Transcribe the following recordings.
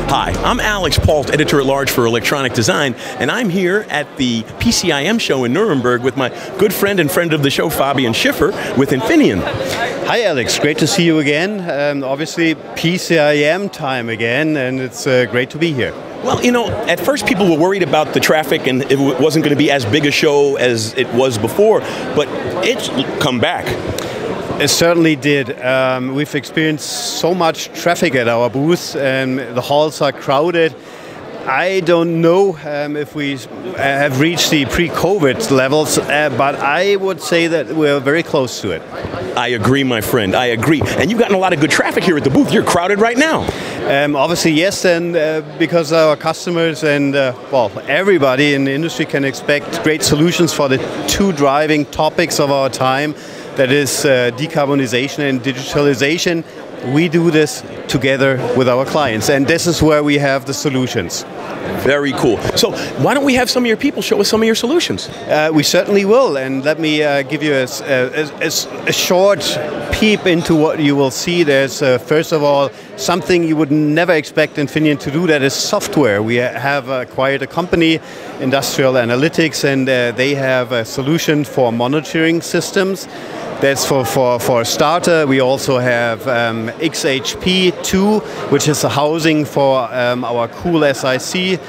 Hi, I'm Alex Pault, Editor-at-Large for Electronic Design, and I'm here at the PCIM show in Nuremberg with my good friend and friend of the show, Fabian Schiffer, with Infineon. Hi Alex, great to see you again. Obviously PCIM time again, and it's great to be here. Well, you know, at first people were worried about the traffic and it wasn't going to be as big a show as it was before, but it's come back. It certainly did. We've experienced so much traffic at our booth, and the halls are crowded. I don't know if we have reached the pre-COVID levels, but I would say that we're very close to it. I agree, my friend, I agree. And you've gotten a lot of good traffic here at the booth. You're crowded right now. Obviously, yes, and because our customers and, well, everybody in the industry can expect great solutions for the two driving topics of our time. That is decarbonization and digitalization. We do this together with our clients, and this is where we have the solutions. Very cool. So why don't we have some of your people show us some of your solutions? We certainly will, and let me give you a short peep into what you will see. There's, first of all, something you would never expect Infineon to do, that is software. We have acquired a company, Industrial Analytics, and they have a solution for monitoring systems. That's for a starter. We also have XHP2, which is a housing for our cool SiC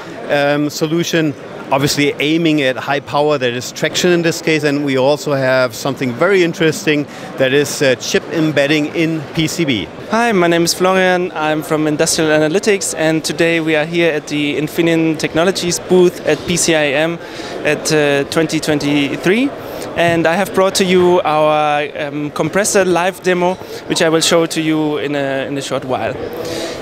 solution, obviously aiming at high power, that is traction in this case, and we also have something very interesting, that is chip embedding in PCB. Hi, my name is Florian, I'm from Industrial Analytics, and today we are here at the Infineon Technologies booth at PCIM at 2023. And I have brought to you our compressor live demo, which I will show to you in a short while.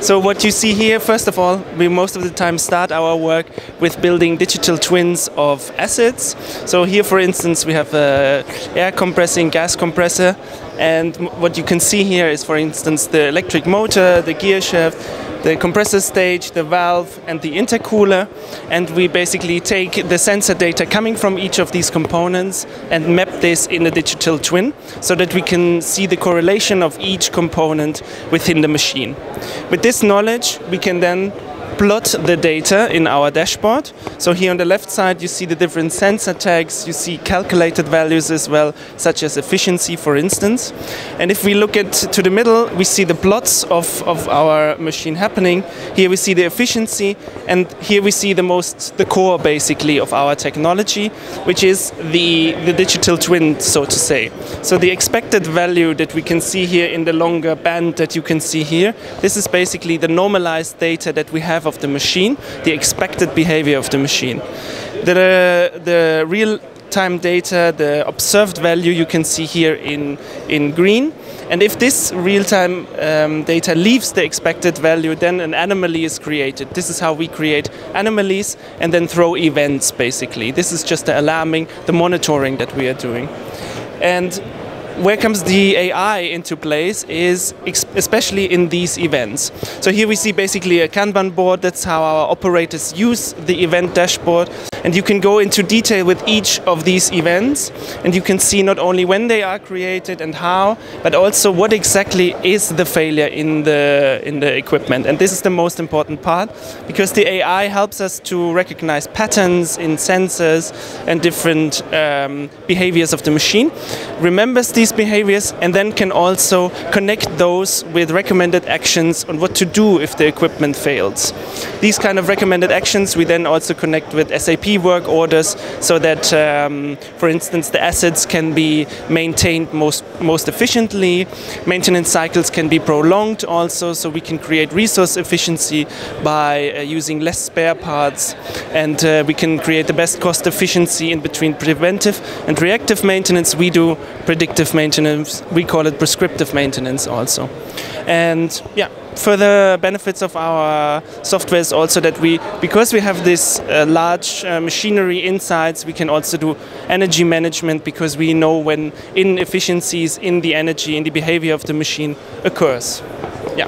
So what you see here, first of all, we most of the time start our work with building digital twins of assets. So here, for instance, we have a air compressing gas compressor, and what you can see here is, for instance, the electric motor, the gear shaft, the compressor stage, the valve, and the intercooler, and we basically take the sensor data coming from each of these components and map this in a digital twin so that we can see the correlation of each component within the machine. With this knowledge, we can then plot the data in our dashboard. So here on the left side you see the different sensor tags, you see calculated values as well, such as efficiency, for instance. And if we look to the middle, we see the plots of our machine happening. Here we see the efficiency, and here we see the core basically of our technology, which is the digital twin, so to say. So the expected value that we can see here in the longer band that you can see here, this is basically the normalized data that we have of the machine, the expected behavior of the machine. The real-time data, the observed value, you can see here in green. And if this real-time data leaves the expected value, then an anomaly is created. This is how we create anomalies and then throw events, basically. This is just the alarming, the monitoring that we are doing. And where comes the AI into place is especially in these events. So here we see basically a Kanban board. That's how our operators use the event dashboard. And you can go into detail with each of these events, and you can see not only when they are created and how, but also what exactly is the failure in the equipment. And this is the most important part, because the AI helps us to recognize patterns in sensors and different behaviors of the machine, remembers these behaviors, and then can also connect those with recommended actions on what to do if the equipment fails. These kind of recommended actions we then also connect with SAP work orders, so that, for instance, the assets can be maintained most efficiently. Maintenance cycles can be prolonged also, so we can create resource efficiency by using less spare parts, and we can create the best cost efficiency in between preventive and reactive maintenance. We do predictive maintenance. We call it prescriptive maintenance also. And yeah, further benefits of our software is also that because we have this large machinery insights, we can also do energy management, because we know when inefficiencies in the energy, in the behavior of the machine occurs. Yeah.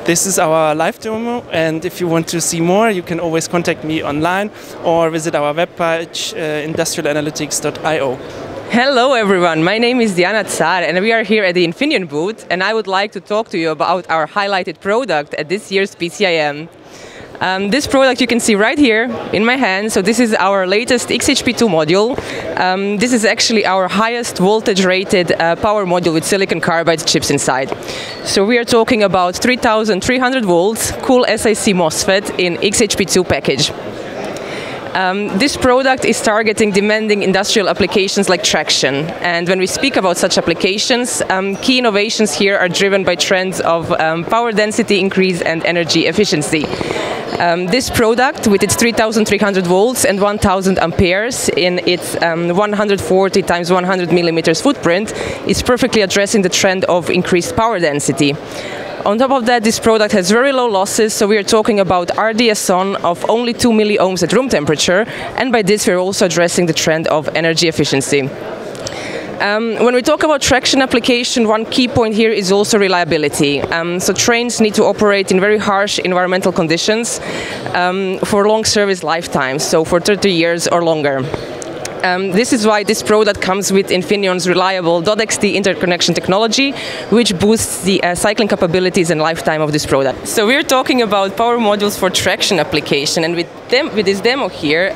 This is our live demo, and if you want to see more, you can always contact me online or visit our webpage, industrialanalytics.io. Hello everyone, my name is Diana Tsar and we are here at the Infineon booth, and I would like to talk to you about our highlighted product at this year's PCIM. This product you can see right here in my hand. So this is our latest XHP2 module. This is actually our highest voltage rated power module with silicon carbide chips inside. So we are talking about 3300 volts, cool SiC MOSFET in XHP2 package. This product is targeting demanding industrial applications like traction. And when we speak about such applications, key innovations here are driven by trends of power density increase and energy efficiency. This product, with its 3300 volts and 1000 amperes in its 140 times 100 millimeters footprint, is perfectly addressing the trend of increased power density. On top of that, this product has very low losses, so we are talking about RDS(on) of only 2 milliohms at room temperature, and by this we are also addressing the trend of energy efficiency. When we talk about traction application, one key point here is also reliability. So trains need to operate in very harsh environmental conditions for long service lifetimes, so for 30 years or longer. This is why this product comes with Infineon's reliable .xt interconnection technology, which boosts the cycling capabilities and lifetime of this product. So we're talking about power modules for traction application, and with this demo here,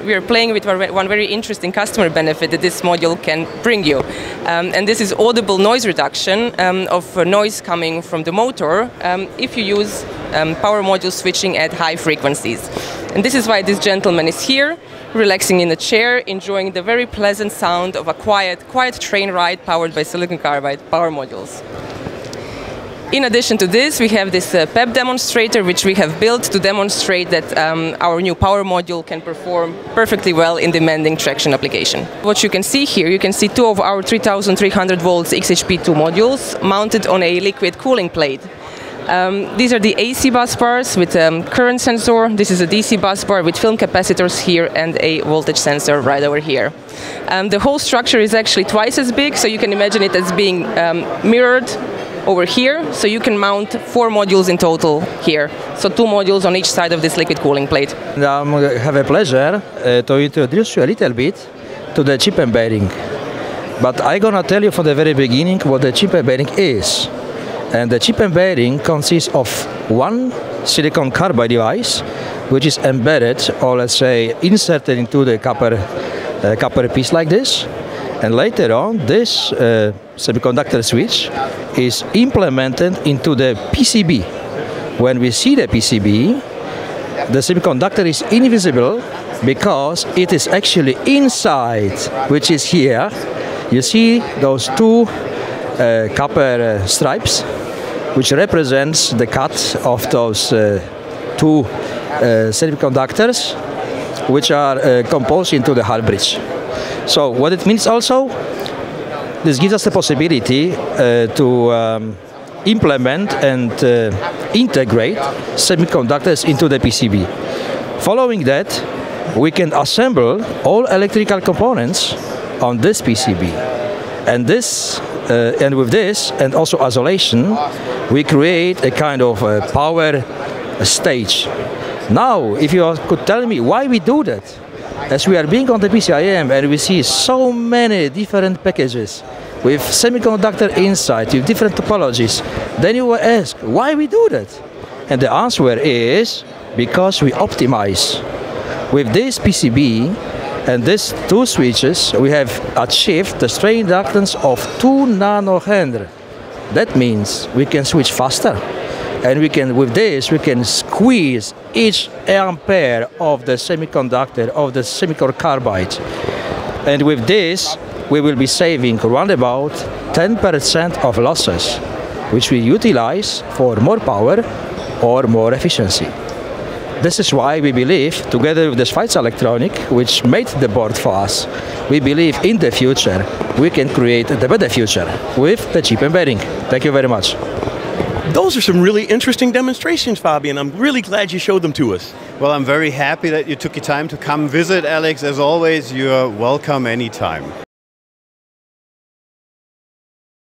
we are playing with one very interesting customer benefit that this module can bring you. And this is audible noise reduction of noise coming from the motor if you use power module switching at high frequencies. And this is why this gentleman is here, relaxing in a chair, enjoying the very pleasant sound of a quiet train ride powered by silicon carbide power modules. In addition to this, we have this PEP demonstrator, which we have built to demonstrate that our new power module can perform perfectly well in demanding traction application. What you can see here, you can see two of our 3300 volts XHP2 modules mounted on a liquid cooling plate. These are the AC bus bars with current sensor. This is a DC bus bar with film capacitors here and a voltage sensor right over here. The whole structure is actually twice as big, so you can imagine it as being mirrored over here. So you can mount 4 modules in total here. So 2 modules on each side of this liquid cooling plate. I have a pleasure to introduce you a little bit to the chip embedding. But I'm gonna tell you from the very beginning what the chip embedding is. And the chip embedding consists of one silicon carbide device, which is embedded, or let's say inserted into the copper piece like this. And later on, this semiconductor switch is implemented into the PCB. When we see the PCB, the semiconductor is invisible because it is actually inside, which is here. You see those 2 copper stripes, which represents the cut of those 2 semiconductors, which are composed into the hard bridge. So what it means also, this gives us the possibility to implement and integrate semiconductors into the PCB. Following that, we can assemble all electrical components on this PCB. And with this, and also isolation, we create a kind of power stage. Now, if you could tell me why we do that, as we are being on the PCIM and we see so many different packages with semiconductor inside, with different topologies, then you will ask, why we do that? And the answer is, because we optimize. With this PCB, and these 2 switches, we have achieved the strain inductance of 2 nanohenry. That means we can switch faster. And with this, we can squeeze each ampere of the semiconductor, of the silicon carbide. And with this, we will be saving around about 10% of losses, which we utilize for more power or more efficiency. This is why we believe, together with the Schweizer Electronic, which made the board for us, we believe in the future we can create the better future with the chip embedding. Thank you very much. Those are some really interesting demonstrations, Fabian. I'm really glad you showed them to us. Well, I'm very happy that you took your time to come visit, Alex. As always, you're welcome anytime.